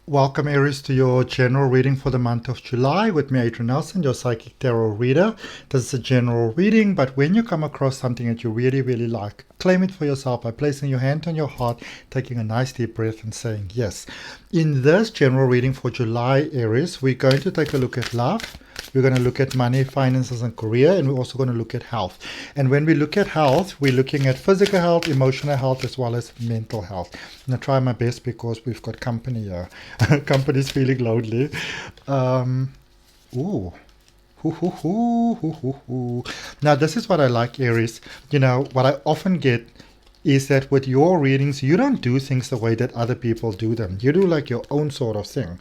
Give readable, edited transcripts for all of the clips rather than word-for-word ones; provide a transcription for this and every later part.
Welcome, Aries, to your general reading for the month of July with me, Adrian Nelson, your psychic tarot reader. This is a general reading, but when you come across something that you really, really like, claim it for yourself by placing your hand on your heart, taking a nice deep breath and saying yes. In this general reading for July, Aries, we're going to take a look at love. We're going to look at money, finances, and career, and we're also going to look at health. And when we look at health, we're looking at physical health, emotional health, as well as mental health. I'm going to try my best because we've got company here. Company's feeling lonely. Ooh. Hoo, hoo, hoo, hoo, hoo, hoo. Now, this is what I like, Aries. You know, what I often get is that with your readings, you don't do things the way that other people do them. You do like your own sort of thing.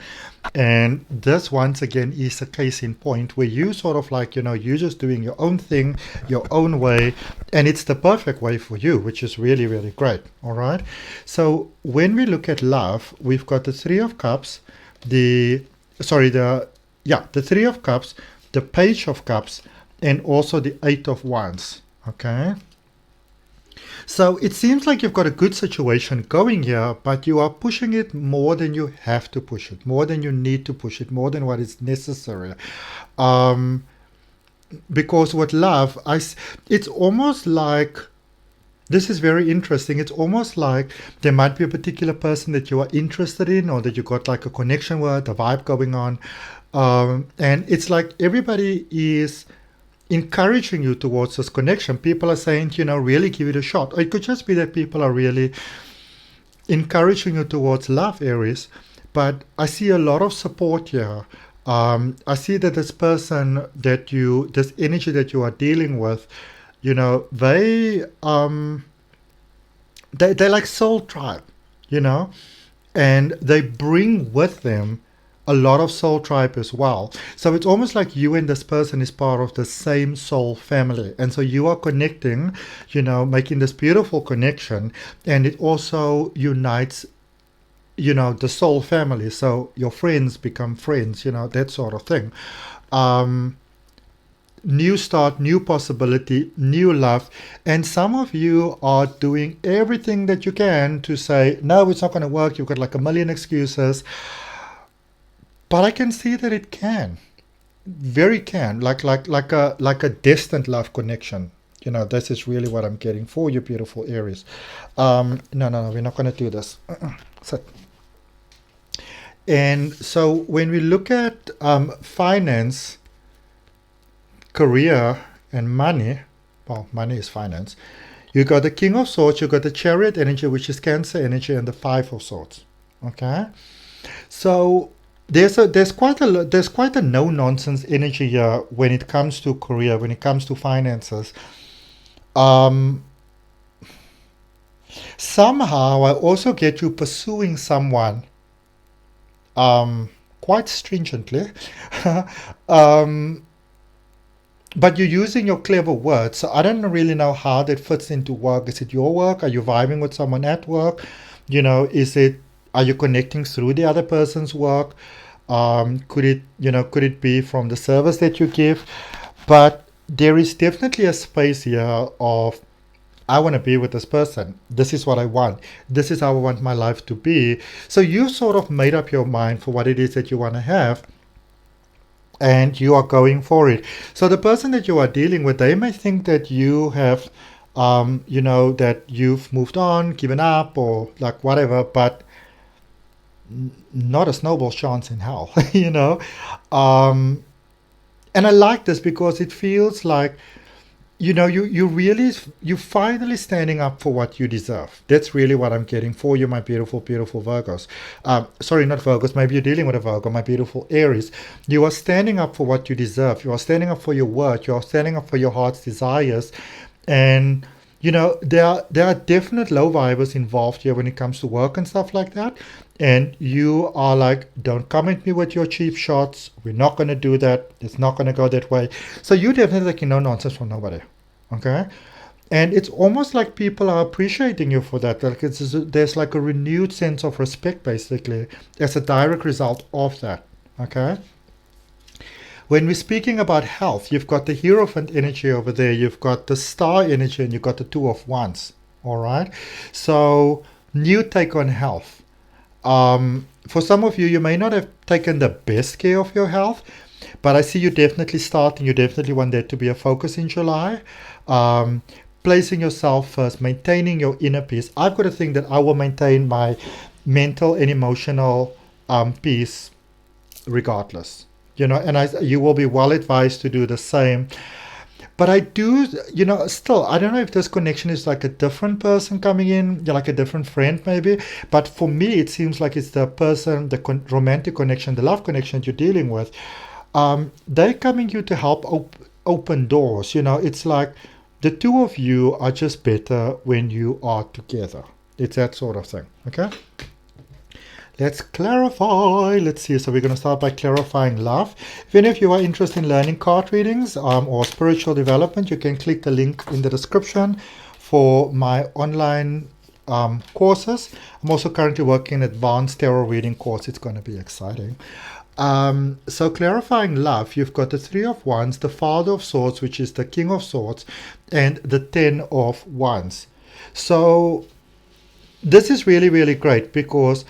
And this, once again, is a case in point where you sort of like, you're just doing your own thing, your own way, and it's the perfect way for you, which is really, really great. All right. So when we look at love, we've got the Three of Cups, the Three of Cups, the Page of Cups, and also the Eight of Wands. Okay. So it seems like you've got a good situation going here, but you are pushing it more than you have to push it, more than you need to push it, more than what is necessary. Because with love, it's almost like, this is very interesting. It's almost like there might be a particular person that you are interested in or that you got like a connection with, a vibe going on. And it's like everybody is encouraging you towards this connection. People are saying, really give it a shot. Or it could just be that people are really encouraging you towards love, Aries. But I see a lot of support here. I see that this person this energy that you are dealing with, they're like soul tribe, and they bring with them a lot of soul tribe as well. So it's almost like you and this person is part of the same soul family. And so you are connecting, making this beautiful connection. And it also unites, the soul family. So your friends become friends, that sort of thing. New start, new possibility, new love. And some of you are doing everything that you can to say, no, it's not going to work. You've got like a million excuses. But I can see that it can, very can, like a distant love connection. This is really what I'm getting for you, beautiful Aries. No, we're not going to do this. Sit. And so when we look at finance, career, and money, well, money is finance. You got the King of Swords, you got the Chariot energy, which is Cancer energy, and the Five of Swords. Okay, so there's quite a no nonsense energy here when it comes to career, when it comes to finances. Somehow I also get you pursuing someone quite stringently. But you're using your clever words, so I don't really know how that fits into work. Is it your work? Are you vibing with someone at work? Are you connecting through the other person's work? Could it be from the service that you give? But there is definitely a space here of, I want to be with this person. This is what I want. This is how I want my life to be. So you sort of made up your mind for what it is that you want to have, and you are going for it. So the person that you are dealing with, they may think that you have, that you've moved on, given up, or like whatever, but not a snowball chance in hell, and I like this because it feels like, you finally standing up for what you deserve. That's really what I'm getting for you, my beautiful, beautiful Virgos. Sorry, not Virgos. Maybe you're dealing with a Virgo, my beautiful Aries. You are standing up for what you deserve. You are standing up for your work. You are standing up for your heart's desires, and there are definite low vibers involved here when it comes to work and stuff like that. And you are like, don't come at me with your cheap shots. We're not going to do that. It's not going to go that way. So you definitely taking no nonsense from nobody. Okay? And it's almost like people are appreciating you for that. Like there's like a renewed sense of respect, basically, as a direct result of that. Okay? When we're speaking about health, you've got the Hierophant energy over there. You've got the Star energy, and you've got the Two of Wands. All right? So, new take on health. For some of you, you may not have taken the best care of your health, but I see you definitely starting. You definitely want that to be a focus in July. Placing yourself first, maintaining your inner peace. I've got to think that I will maintain my mental and emotional peace regardless. And you will be well advised to do the same. But I do, still, I don't know if this connection is like a different person coming in, like a different friend maybe. But for me, it seems like it's the person, the romantic connection, the love connection you're dealing with. They're coming you to help open doors. It's like the two of you are just better when you are together. It's that sort of thing. Okay? Let's clarify. Let's see. So we're going to start by clarifying love. If any of you are interested in learning card readings or spiritual development, you can click the link in the description for my online courses. I'm also currently working an advanced tarot reading course. It's going to be exciting. So clarifying love, you've got the Three of Wands, the Father of Swords, which is the King of Swords, and the Ten of Wands. So this is really, really great because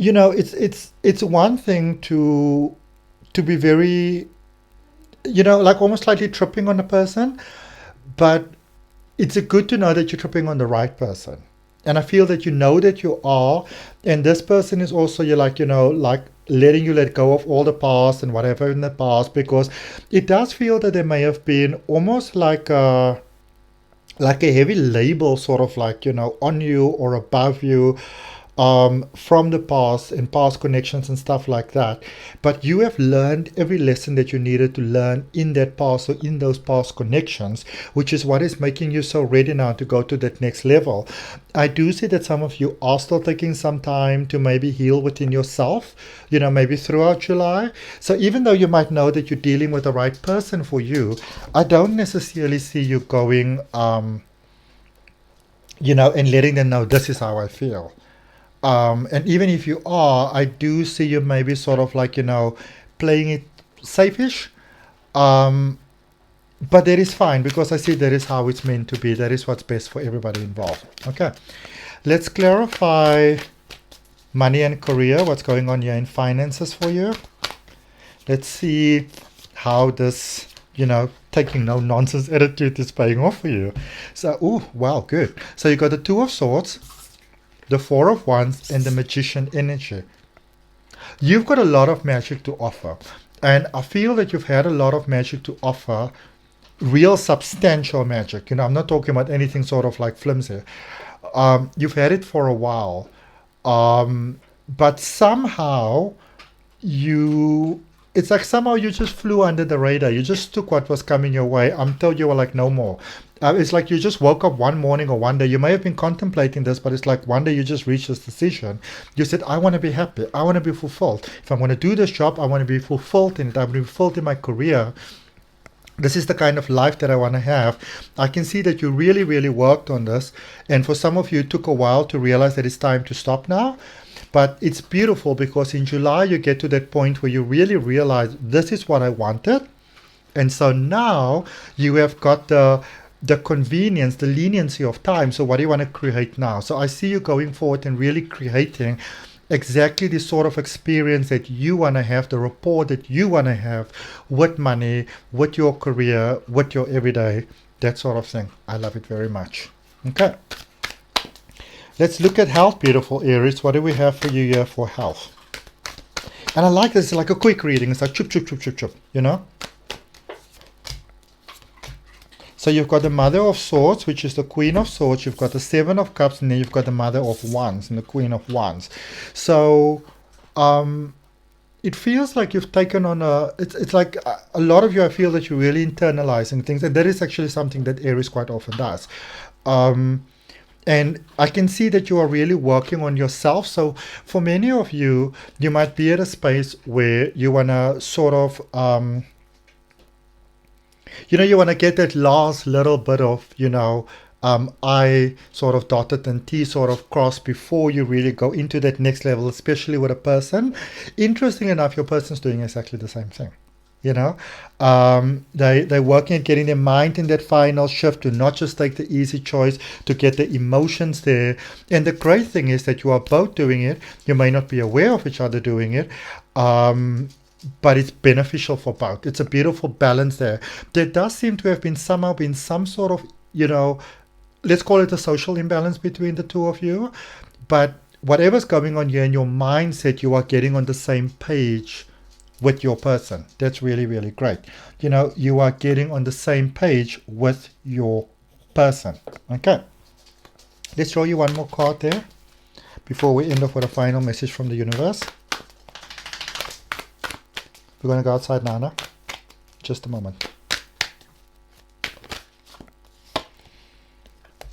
it's one thing to be very, like almost slightly tripping on a person, but it's good to know that you're tripping on the right person. And I feel that that you are, and this person is also, like letting you let go of all the past and whatever in the past, because it does feel that there may have been almost like a heavy label sort of on you or above you, from the past and past connections and stuff like that. But you have learned every lesson that you needed to learn in that past or in those past connections, which is what is making you so ready now to go to that next level. I do see that some of you are still taking some time to maybe heal within yourself, maybe throughout July. So even though you might know that you're dealing with the right person for you, I don't necessarily see you going, and letting them know this is how I feel. And even if you are, I do see you maybe sort of playing it safe-ish. But that is fine because I see that is how it's meant to be. That is what's best for everybody involved. Okay. Let's clarify money and career, what's going on here in finances for you. Let's see how this, taking no nonsense attitude is paying off for you. So, wow, good. So you got the Two of Swords, the Four of Wands, and the Magician energy. You've got a lot of magic to offer. And I feel that you've had a lot of magic to offer, real substantial magic. I'm not talking about anything sort of like flimsy. You've had it for a while. But somehow it's like somehow you just flew under the radar. You just took what was coming your way until you were like, no more. It's like you just woke up one morning or one day. You may have been contemplating this, but it's like one day you just reached this decision. You said, I want to be happy. I want to be fulfilled. If I'm going to do this job, I want to be fulfilled in it. I want to be fulfilled in my career. This is the kind of life that I want to have. I can see that you really, really worked on this. And for some of you, it took a while to realize that it's time to stop now. But it's beautiful because in July, you get to that point where you really realize this is what I wanted. And so now you have got the convenience, the leniency of time. So what do you want to create now? So I see you going forward and really creating exactly the sort of experience that you want to have, the rapport that you want to have with money, with your career, with your everyday, that sort of thing. I love it very much. Okay. Let's look at health, beautiful Aries. What do we have for you here for health? And I like this. It's like a quick reading. It's like chup, chup, chup, chup, chup, So you've got the Mother of Swords, which is the Queen of Swords. You've got the Seven of Cups, and then you've got the Mother of Wands and the Queen of Wands. So it feels like you've taken on it's like a lot of you, I feel that you're really internalizing things. And that is actually something that Aries quite often does. And I can see that you are really working on yourself. So for many of you, you might be at a space where you want to sort of, you want to get that last little bit of, I sort of dotted and T sort of crossed before you really go into that next level, especially with a person. Interesting enough, your person's doing exactly the same thing. you know. They're working at getting their mind in that final shift to not just take the easy choice, to get the emotions there. And the great thing is that you are both doing it. You may not be aware of each other doing it, but it's beneficial for both. It's a beautiful balance there. There does seem to have been somehow been some sort of, let's call it a social imbalance between the two of you. But whatever's going on here in your mindset, you are getting on the same page with your person. That's really, really great. You are getting on the same page with your person. Okay. Let's show you one more card there before we end off with a final message from the universe. We're going to go outside, Nana. Just a moment.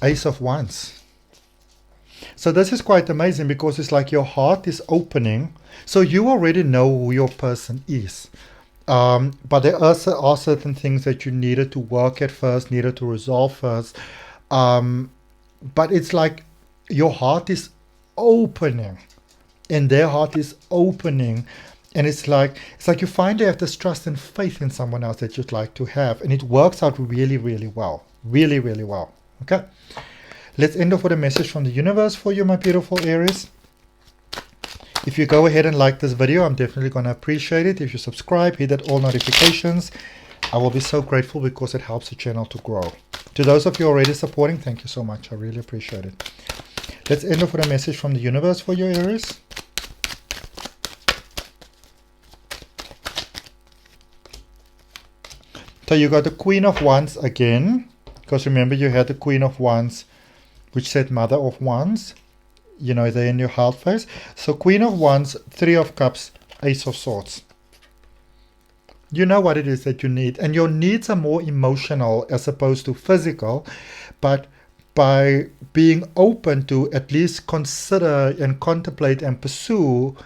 Ace of Wands. So this is quite amazing because it's like your heart is opening. So you already know who your person is. But there are certain things that you needed to work at first, needed to resolve first. But it's like your heart is opening and their heart is opening. And it's like you finally have this trust and faith in someone else that you'd like to have. And it works out really, really well. Really, really well. Okay. Let's end off with a message from the universe for you, my beautiful Aries. If you go ahead and like this video, I'm definitely going to appreciate it. If you subscribe, hit that all notifications. I will be so grateful because it helps the channel to grow. To those of you already supporting, thank you so much. I really appreciate it. Let's end off with a message from the universe for you, Aries. So you got the Queen of Wands again. Because remember, you had the Queen of Wands, which said Mother of Wands, there in your health phase. So Queen of Wands, Three of Cups, Ace of Swords. You know what it is that you need. And your needs are more emotional as opposed to physical. But by being open to at least consider and contemplate and pursue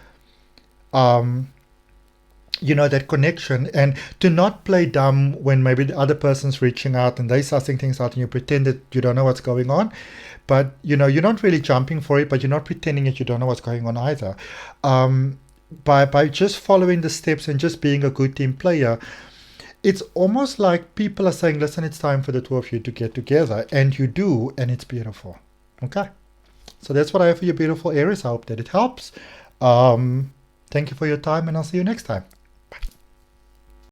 that connection, and to not play dumb when maybe the other person's reaching out and they're sussing things out and you pretend that you don't know what's going on. But, you're not really jumping for it, but you're not pretending that you don't know what's going on either. By just following the steps and just being a good team player, it's almost like people are saying, listen, it's time for the two of you to get together. And you do, and it's beautiful. Okay. So that's what I have for you, beautiful Aries. I hope that it helps. Thank you for your time, and I'll see you next time.